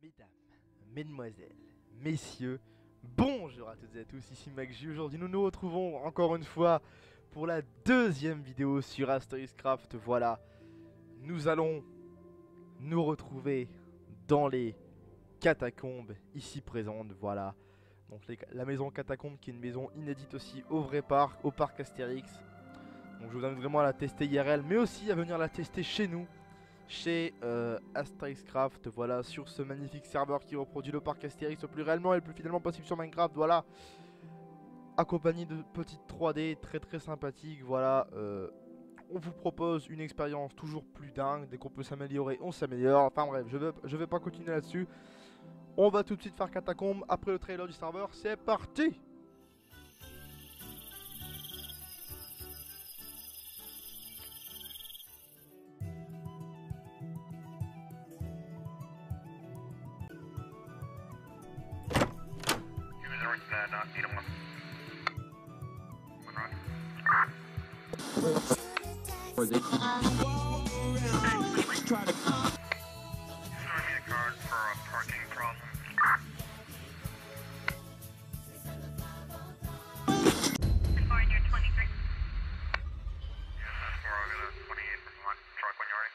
Mesdames, mesdemoiselles, messieurs, bonjour à toutes et à tous, ici MacJ. Aujourd'hui nous nous retrouvons encore une fois pour la deuxième vidéo sur Asterix Craft. Voilà, nous allons nous retrouver dans les catacombes ici présentes. Voilà, donc la maison catacombe qui est une maison inédite aussi au vrai parc, au parc Astérix. Donc je vous invite vraiment à la tester IRL, mais aussi à venir la tester chez nous. Chez Asterix Craft, voilà, sur ce magnifique serveur qui reproduit le parc Astérix le plus réellement et le plus fidèlement possible sur Minecraft, voilà, accompagné de petites 3D très sympathiques, voilà, on vous propose une expérience toujours plus dingue, dès qu'on peut s'améliorer, on s'améliore, enfin bref, je vais pas continuer là-dessus, on va tout de suite faire Catacombe après le trailer du serveur, c'est parti! Or they try to Card for a parking problem. Foreigner 23. Yeah, that's where I'm gonna 28 from one truck when you're ready.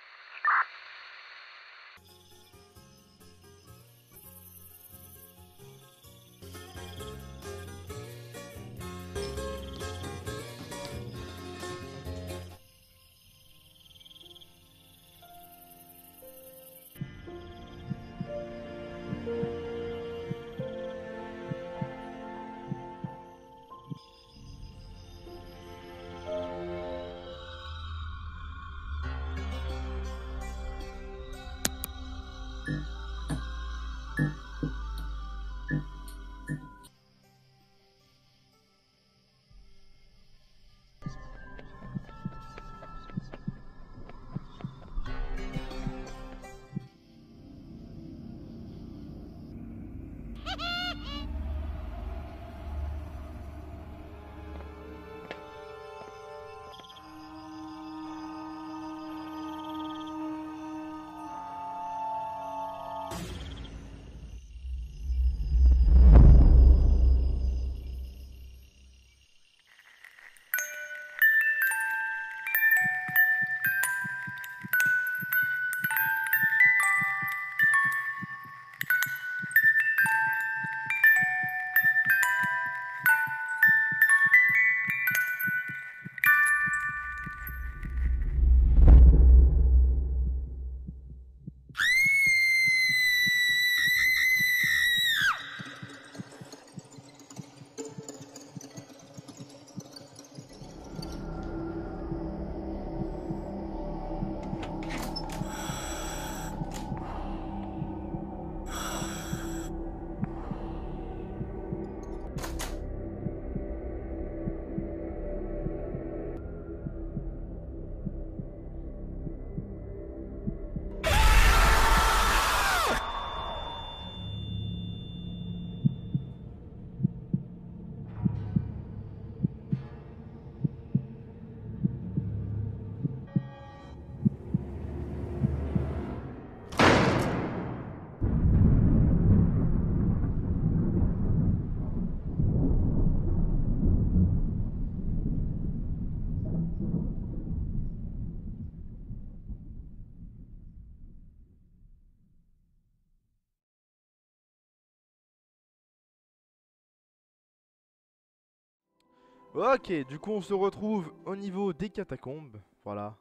Ok, du coup on se retrouve au niveau des catacombes, voilà,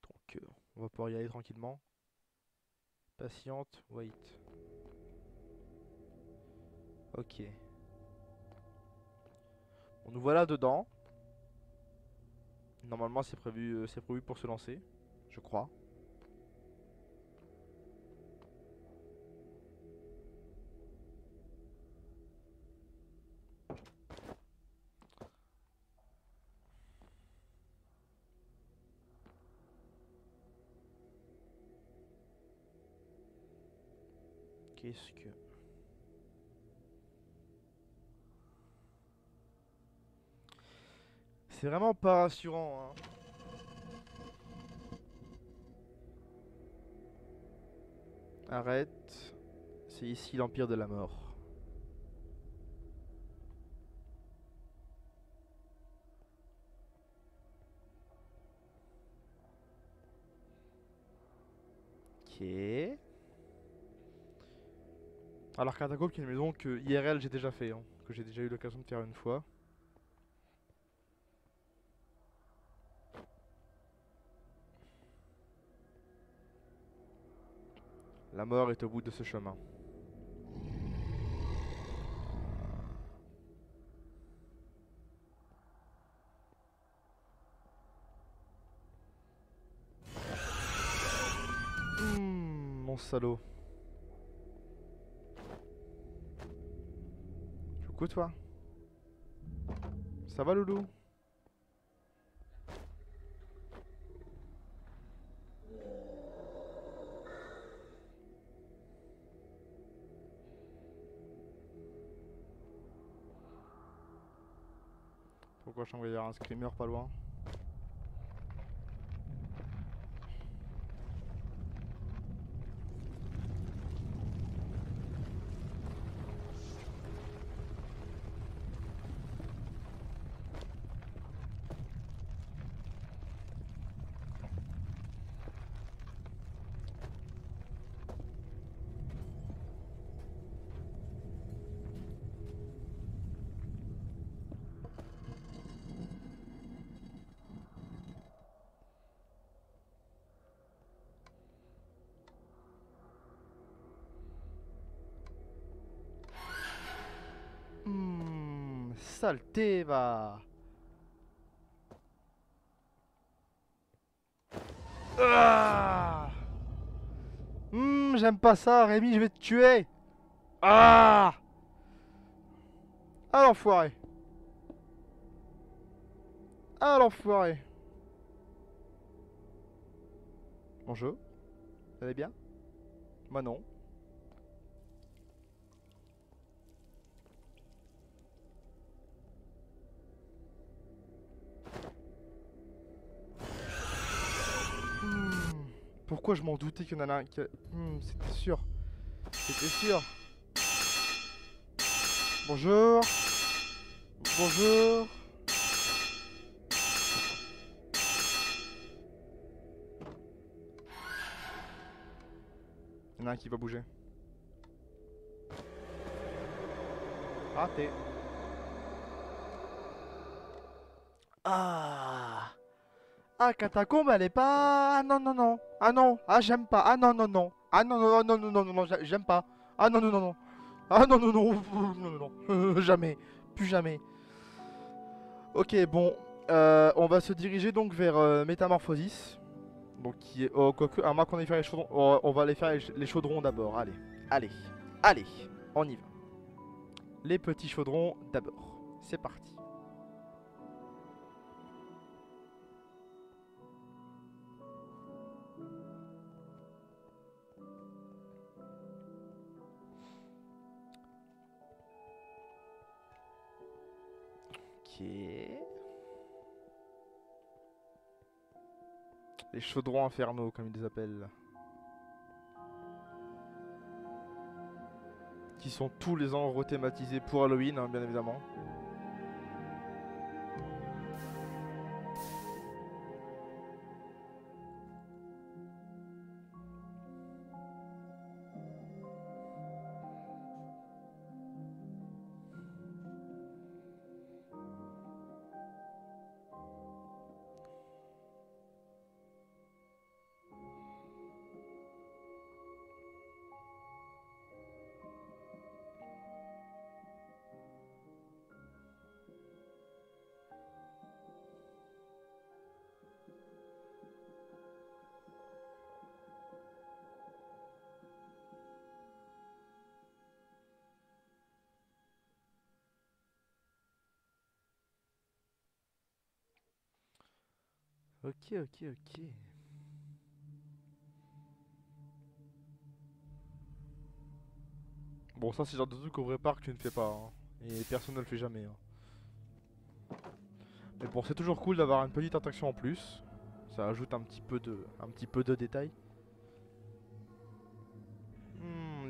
donc on va pouvoir y aller tranquillement. Patiente, wait. Ok. On nous voilà dedans. Normalement c'est prévu pour se lancer, je crois. Qu'est-ce que... C'est vraiment pas rassurant, hein. Arrête. C'est ici l'Empire de la Mort. Ok. Alors Catacombe qui est une maison que IRL j'ai déjà fait, hein, que j'ai déjà eu l'occasion de faire une fois. La mort est au bout de ce chemin. Mon salaud. Coucou toi. Ça va loulou? Pourquoi je t'envoie un screamer pas loin? Saleté va. Ah, j'aime pas ça, Rémi, je vais te tuer. Ah, ah l'enfoiré. Ah l'enfoiré. Bonjour. Vous allez bien? Moi non. Pourquoi je m'en doutais qu'il y en a un qui... c'était sûr. C'était sûr. Bonjour. Bonjour. Il y en a un qui va bouger. Raté. Ah. Ah, Catacombe, elle est pas... Ah non, non, non. Ah non. Ah, j'aime pas. Ah non, non, non. Ah non, non, non, non, non, non, non, j'aime pas. Ah non, non, non, non. Ah non, non, non. Non, non, non. Jamais. Plus jamais. Ok, bon. On va se diriger donc vers Métamorphosis. Donc qui est... Oh, quoique, à moins qu'on ait fait les chaudrons... on va aller faire les chaudrons d'abord. Allez. Allez. Allez. On y va. Les petits chaudrons d'abord. C'est parti. Ok. Les chaudrons infernaux, comme ils les appellent. Qui sont tous les ans rethématisés pour Halloween, hein, bien évidemment. Ok, ok, ok. Bon, ça c'est le genre de truc au vrai parc que tu ne fais pas, hein. Et personne ne le fait jamais, hein. Mais bon, c'est toujours cool d'avoir une petite attraction en plus. Ça ajoute un petit peu de détail.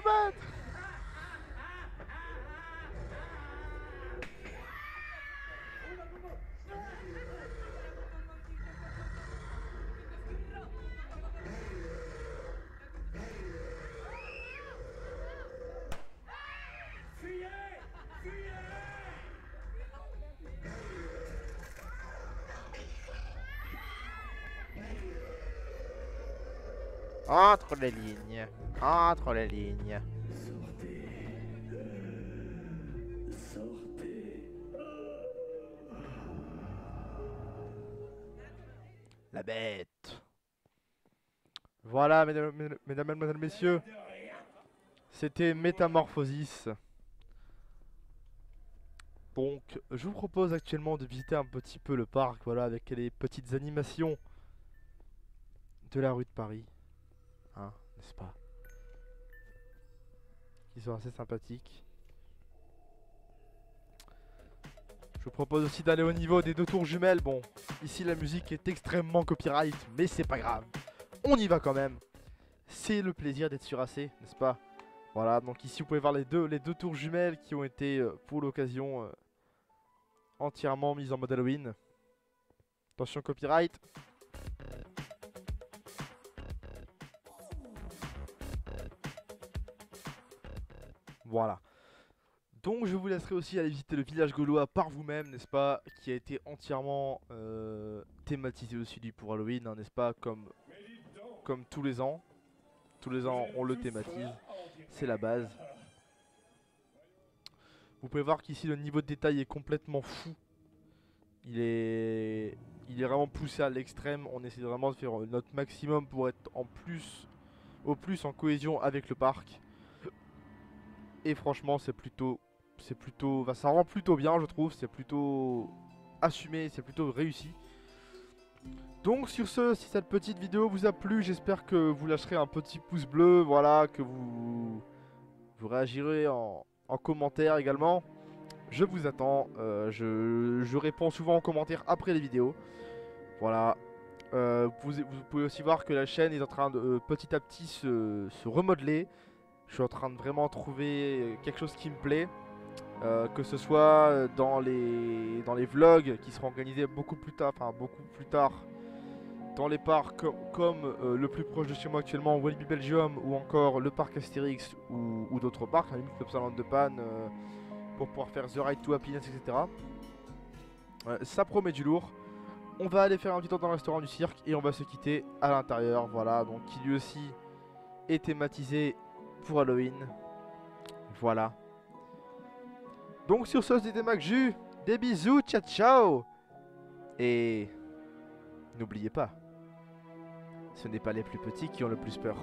la bête. Entre les lignes. Entre les lignes. La bête. Voilà, mesdames, messieurs. C'était Métamorphosis. Donc, je vous propose actuellement de visiter un petit peu le parc, voilà, avec les petites animations de la rue de Paris. Hein, n'est-ce pas? Qui sont assez sympathiques. Je vous propose aussi d'aller au niveau des deux tours jumelles. Bon, ici la musique est extrêmement copyright, mais c'est pas grave. On y va quand même. C'est le plaisir d'être sur AC, n'est-ce pas? Voilà, donc ici vous pouvez voir les deux tours jumelles qui ont été pour l'occasion entièrement mises en mode Halloween. Attention copyright. Voilà. Donc je vous laisserai aussi aller visiter le village gaulois par vous-même, n'est-ce pas? Qui a été entièrement thématisé aussi pour Halloween, hein, n'est-ce pas? Comme tous les ans. Tous les ans on le thématise. C'est la base. Vous pouvez voir qu'ici le niveau de détail est complètement fou. Il est vraiment poussé à l'extrême. On essaie vraiment de faire notre maximum pour être au plus en cohésion avec le parc. Et franchement c'est plutôt, ça rend plutôt bien je trouve. C'est plutôt assumé, c'est plutôt réussi. Donc sur ce, si cette petite vidéo vous a plu, j'espère que vous lâcherez un petit pouce bleu, voilà, que vous réagirez en commentaire également. Je vous attends, je réponds souvent en commentaire après les vidéos. Voilà, vous pouvez aussi voir que la chaîne est en train de petit à petit se remodeler. Je suis en train de vraiment trouver quelque chose qui me plaît. Que ce soit dans les vlogs qui seront organisés beaucoup plus tard dans les parcs comme le plus proche de chez moi actuellement, Walibi Belgium, ou encore le parc Astérix ou d'autres parcs, limite Plopsaland de Panne, pour pouvoir faire The Ride to Happiness, etc. Ça promet du lourd. On va aller faire un petit tour dans le restaurant du cirque et on va se quitter à l'intérieur, voilà, donc qui lui aussi est thématisé pour Halloween. Voilà. Donc sur ce, c'était MacJu, des bisous, ciao ciao. Et n'oubliez pas, ce n'est pas les plus petits qui ont le plus peur.